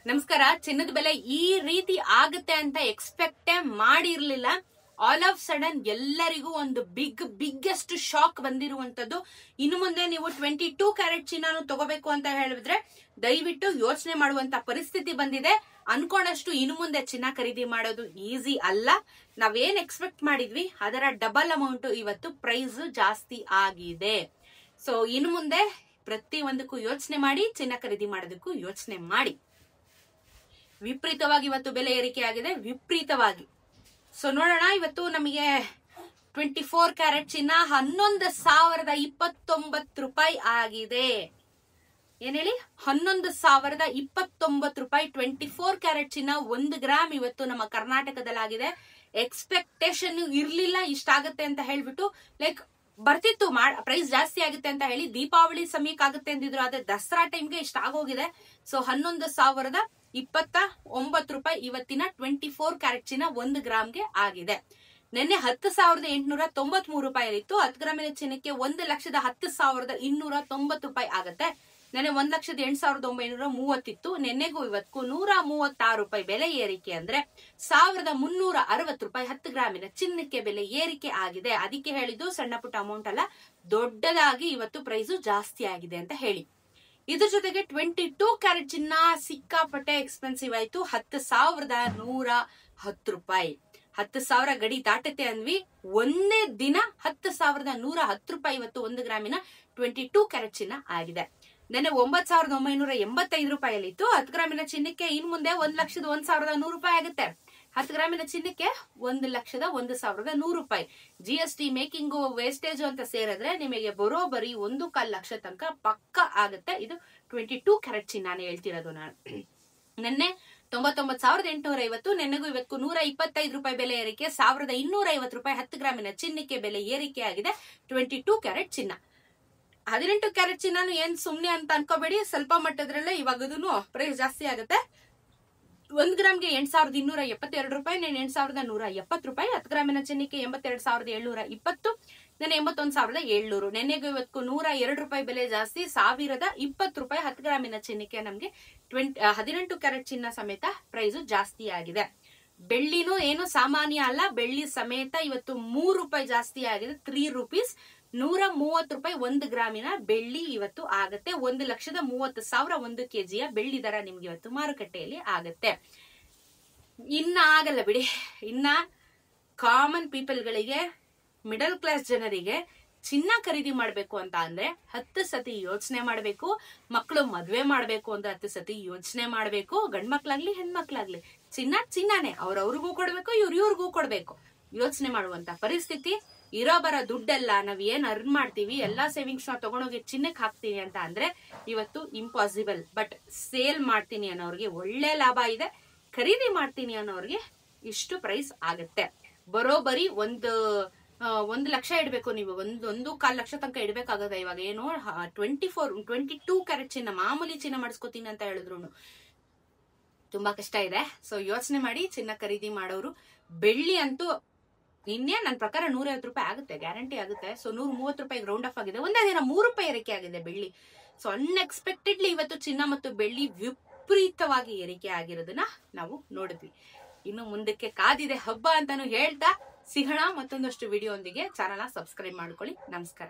ನಮಸ್ಕಾರ. ಚಿನ್ನದ ಬೆಲೆ ಈ ರೀತಿ ಆಗುತ್ತೆ ಅಂತ ಎಕ್ಸ್ಪೆಕ್ಟೇ ಮಾಡಿರ್ಲಿಲ್ಲ. ಆಲ್ ಆಫ್ ಸಡನ್ ಎಲ್ಲರಿಗೂ ಒಂದು ಬಿಗ್ಗೆಸ್ಟ್ ಶಾಕ್ ಬಂದಿರುವಂತದ್ದು. ಇನ್ನು ಮುಂದೆ ನೀವು 22 ಕ್ಯಾರೆಟ್ ಚಿನ್ನನು ತಗೋಬೇಕು ಅಂತ ಹೇಳಿದ್ರೆ ದಯವಿಟ್ಟು ಯೋಚನೆ ಮಾಡುವಂತ ಪರಿಸ್ಥಿತಿ ಬಂದಿದೆ. ಅನ್ಕೊಂಡಷ್ಟು ಇನ್ನು ಮುಂದೆ ಚಿನ್ನ ಖರೀದಿ ಮಾಡೋದು ಈಸಿ ಅಲ್ಲ. ನಾವೇನ್ ಎಕ್ಸ್ಪೆಕ್ಟ್ ಮಾಡಿದ್ವಿ ಅದರ ಡಬಲ್ ಅಮೌಂಟ್ ಇವತ್ತು ಪ್ರೈಸ್ ಜಾಸ್ತಿ ಆಗಿದೆ. ಸೊ ಇನ್ನು ಮುಂದೆ ಪ್ರತಿ ಒಂದಕ್ಕೂ ಯೋಚನೆ ಮಾಡಿ, ಚಿನ್ನ ಖರೀದಿ ಮಾಡೋದಕ್ಕೂ ಯೋಚನೆ ಮಾಡಿ. ವಿಪರೀತವಾಗಿ ಇವತ್ತು ಬೆಲೆ ಏರಿಕೆ ಆಗಿದೆ, ವಿಪರೀತವಾಗಿ. ಸೊ ನೋಡೋಣ, ಇವತ್ತು ನಮಗೆ 24 ಕ್ಯಾರೆಟ್ ಚಿನ್ನ 11,029 ರೂಪಾಯಿ ಆಗಿದೆ. ಏನ್ ಹೇಳಿ, 11,029 ರೂಪಾಯಿ 24 ಕ್ಯಾರೆಟ್ ಚಿನ್ನ 1 ಗ್ರಾಮ್ ಇವತ್ತು ನಮ್ಮ ಕರ್ನಾಟಕದಲ್ಲಾಗಿದೆ. ಎಕ್ಸ್ಪೆಕ್ಟೇಷನ್ ಇರ್ಲಿಲ್ಲ ಇಷ್ಟಾಗತ್ತೆ ಅಂತ ಹೇಳ್ಬಿಟ್ಟು. ಲೈಕ್ ಬರ್ತಿತ್ತು ಪ್ರೈಸ್ ಜಾಸ್ತಿ ಆಗುತ್ತೆ ಅಂತ ಹೇಳಿ, ದೀಪಾವಳಿ ಸಮಯಕ್ಕೆ ಆಗುತ್ತೆ ಅಂದಿದ್ರು, ಆದ್ರೆ ದಸರಾ ಟೈಮ್ಗೆ ಇಷ್ಟ ಆಗೋಗಿದೆ. ಸೊ 11,029 ರೂಪಾಯಿ ಇವತ್ತಿನ 24 ಕ್ಯಾರೆಟ್ ಚಿನ್ನ 1 ಗ್ರಾಮ್ಗೆ ಆಗಿದೆ. ನಿನ್ನೆ 10,893 ರೂಪಾಯಿ ಇತ್ತು. 10 ಗ್ರಾಮಿನ ಚಿನ್ನಕ್ಕೆ 1,10,290 ರೂಪಾಯಿ ಆಗತ್ತೆ. ನೆನ್ನೆ 1,08,930 ಇತ್ತು. ನೆನ್ನೆಗೂ ಇವತ್ತು 136 ರೂಪಾಯಿ ಬೆಲೆ ಏರಿಕೆ ಅಂದ್ರೆ 1,360 ರೂಪಾಯಿ 10 ಗ್ರಾಮಿನ ಚಿನ್ನಕ್ಕೆ ಬೆಲೆ ಏರಿಕೆ ಆಗಿದೆ. ಅದಕ್ಕೆ ಹೇಳಿದ್ದು ಸಣ್ಣ ಪುಟ್ಟ ಅಮೌಂಟ್ ಅಲ್ಲ, ದೊಡ್ಡದಾಗಿ ಇವತ್ತು ಪ್ರೈಸ್ ಜಾಸ್ತಿ ಆಗಿದೆ ಅಂತ ಹೇಳಿ. ಇದ್ರ ಜೊತೆಗೆ 22 ಕ್ಯಾರೆಟ್ ಚಿನ್ನ ಸಿಕ್ಕಾಪಟ್ಟೆ ಎಕ್ಸ್ಪೆನ್ಸಿವ್ ಆಯ್ತು. 10,110 ರೂಪಾಯಿ. 10,000 ಗಡಿ ದಾಟತೆ ಅಂದ್ವಿ. ಒಂದೇ ದಿನ 10,110 ರೂಪಾಯಿ ಇವತ್ತು 1 ಗ್ರಾಮಿನ 22 ಕ್ಯಾರೆಟ್ ಚಿನ್ನ ಆಗಿದೆ. ನೆನ್ನೆ 9,985 ರೂಪಾಯಲ್ಲಿ ಇತ್ತು. 10 ಗ್ರಾಮಿನ ಚಿನ್ನಕ್ಕೆ ಇನ್ ಮುಂದೆ 1,01,100 ರೂಪಾಯಿ ಆಗುತ್ತೆ. 10 ಗ್ರಾಮಿನ ಚಿನ್ನಕ್ಕೆ 1,01,100 ರೂಪಾಯಿ. GST, ಮೇಕಿಂಗ್, ವೇಸ್ಟೇಜ್ ಅಂತ ಸೇರಿದ್ರೆ ನಿಮಗೆ ಬರೋಬರಿ 1.25 ಲಕ್ಷ ತನಕ ಪಕ್ಕ ಆಗುತ್ತೆ. ಇದು 22 ಕ್ಯಾರೆಟ್ ಚಿನ್ನಾನೇ ಹೇಳ್ತಿರೋದು ನಾನು. ನಿನ್ನೆ 99,850. ನೆನ್ನೆಗೂ ಇವತ್ತು 125 ರೂಪಾಯಿ ಬೆಲೆ ಏರಿಕೆ. 1,250 ರೂಪಾಯಿ 10 ಗ್ರಾಮಿನ ಚಿನ್ನಕ್ಕೆ ಬೆಲೆ ಏರಿಕೆ ಆಗಿದೆ 22 ಕ್ಯಾರೆಟ್ ಚಿನ್ನ. 18 ಕ್ಯಾರೆಟ್ ಚಿನ್ನನು ಏನ್ ಸುಮ್ನೆ ಅಂತ ಅನ್ಕೋಬೇಡಿ, ಸ್ವಲ್ಪ ಮಟ್ಟದ್ರಲ್ಲೇ ಇವಾಗದೂ ಪ್ರೈಸ್ ಜಾಸ್ತಿ ಆಗುತ್ತೆ. 1 ಗ್ರಾಮ್ಗೆ 8,272 ರೂಪಾಯಿ, ನೆನ್ನೆ 8,170 ರೂಪಾಯಿ. 10 ಗ್ರಾಮಿನ ಚಿನ್ನಕ್ಕೆ 82,720, ನೆನ್ನೆ 81,700. ನೆನ್ನೆಗೂ ಇವತ್ತು 102 ರೂಪಾಯಿ ಬೆಲೆ ಜಾಸ್ತಿ, 1,020 ರೂಪಾಯಿ 10 ಗ್ರಾಮಿನ ಚಿನ್ನಕ್ಕೆ ನಮ್ಗೆ 18 ಕ್ಯಾರೆಟ್ ಚಿನ್ನ ಸಮೇತ ಪ್ರೈಸ್ ಜಾಸ್ತಿ ಆಗಿದೆ. ಬೆಳ್ಳಿನೂ ಏನು ಸಾಮಾನ್ಯ ಅಲ್ಲ, ಬೆಳ್ಳಿ ಸಮೇತ ಇವತ್ತು 3 ರೂಪಾಯಿ ಜಾಸ್ತಿ ಆಗಿದೆ. 3 ರೂಪೀಸ್, 130 ರೂಪಾಯಿ 1 ಗ್ರಾಮಿನ ಬೆಳ್ಳಿ ಇವತ್ತು ಆಗತ್ತೆ. 1,30,000 1 ಕೆಜಿಯ ಬೆಳ್ಳಿ ದರ ನಿಮ್ಗೆ ಇವತ್ತು ಮಾರುಕಟ್ಟೆಯಲ್ಲಿ ಆಗತ್ತೆ. ಇನ್ನ ಆಗಲ್ಲ ಬಿಡಿ. ಇನ್ನ ಕಾಮನ್ ಪೀಪಲ್ ಗಳಿಗೆ, ಮಿಡಲ್ ಕ್ಲಾಸ್ ಜನರಿಗೆ ಚಿನ್ನ ಖರೀದಿ ಮಾಡ್ಬೇಕು ಅಂತ ಅಂದ್ರೆ 10 ಸತಿ ಯೋಚನೆ ಮಾಡ್ಬೇಕು. ಮಕ್ಕಳು ಮದ್ವೆ ಮಾಡ್ಬೇಕು ಅಂದ್ರೆ 10 ಸತಿ ಯೋಚನೆ ಮಾಡ್ಬೇಕು. ಗಂಡ್ಮಕ್ಳಾಗ್ಲಿ ಹೆಣ್ಮಕ್ಳಾಗ್ಲಿ ಚಿನ್ನನೇ ಅವ್ರವ್ರಿಗೂ ಕೊಡ್ಬೇಕು, ಇವ್ರಿಗೂ ಕೊಡ್ಬೇಕು. ಯೋಚನೆ ಮಾಡುವಂತ ಪರಿಸ್ಥಿತಿ. ಇರೋ ಬರೋ ದುಡ್ಡೆಲ್ಲ ನಾವ್ ಏನ್ ಅರ್ನ್ ಮಾಡ್ತೀವಿ ಎಲ್ಲಾ ಸೇವಿಂಗ್ಸ್ ನ ತಗೊಂಡೋಗಿ ಚಿನ್ನಕ್ಕೆ ಹಾಕ್ತೀನಿ ಅಂತ ಅಂದ್ರೆ ಇವತ್ತು ಇಂಪಾಸಿಬಲ್. ಬಟ್ ಸೇಲ್ ಮಾಡ್ತೀನಿ ಅನ್ನೋರ್ಗೆ ಒಳ್ಳೆ ಲಾಭ ಇದೆ. ಖರೀದಿ ಮಾಡ್ತೀನಿ ಅನ್ನೋರ್ಗೆ ಇಷ್ಟು ಪ್ರೈಸ್ ಆಗತ್ತೆ. ಬರೋಬರಿ 1 ಲಕ್ಷ ಇಡ್ಬೇಕು ನೀವು. 1.25 ಲಕ್ಷ ತನಕ ಇಡ್ಬೇಕಾಗದ. ಇವಾಗ ಏನು 22 ಕ್ಯಾರೆಟ್ ಚಿನ್ನ, ಮಾಮೂಲಿ ಚಿನ್ನ ಮಾಡಿಸ್ಕೋತೀನಿ ಅಂತ ಹೇಳಿದ್ರು ತುಂಬಾ ಕಷ್ಟ ಇದೆ. ಸೊ ಯೋಚನೆ ಮಾಡಿ ಚಿನ್ನ ಖರೀದಿ ಮಾಡೋರು. ಬೆಳ್ಳಿ ಅಂತೂ ನಿನ್ನೆ ನನ್ನ ಪ್ರಕಾರ 150 ರೂಪಾಯಿ ಆಗುತ್ತೆ, ಗ್ಯಾರಂಟಿ ಆಗುತ್ತೆ. ಸೊ 130 ರೂಪಾಯಿ ರೌಂಡ್ ಆಫ್ ಆಗಿದೆ. ಒಂದೇ ದಿನ 3 ರೂಪಾಯಿ ಏರಿಕೆ ಆಗಿದೆ ಬೆಳ್ಳಿ. ಸೊ ಅನ್ಎಕ್ಸ್ಪೆಕ್ಟೆಡ್ಲಿ ಇವತ್ತು ಚಿನ್ನ ಮತ್ತು ಬೆಳ್ಳಿ ವಿಪರೀತವಾಗಿ ಏರಿಕೆ ಆಗಿರೋದನ್ನ ನಾವು ನೋಡಿದ್ವಿ. ಇನ್ನು ಮುಂದಕ್ಕೆ ಕಾದಿದೆ ಹಬ್ಬ ಅಂತಾನು ಹೇಳ್ತಾ ಸಿಗೋಣ ಮತ್ತೊಂದಷ್ಟು ವಿಡಿಯೋ ಒಂದಿಗೆ. ಚಾನಲ್ ಸಬ್ಸ್ಕ್ರೈಬ್ ಮಾಡ್ಕೊಳ್ಳಿ. ನಮಸ್ಕಾರ.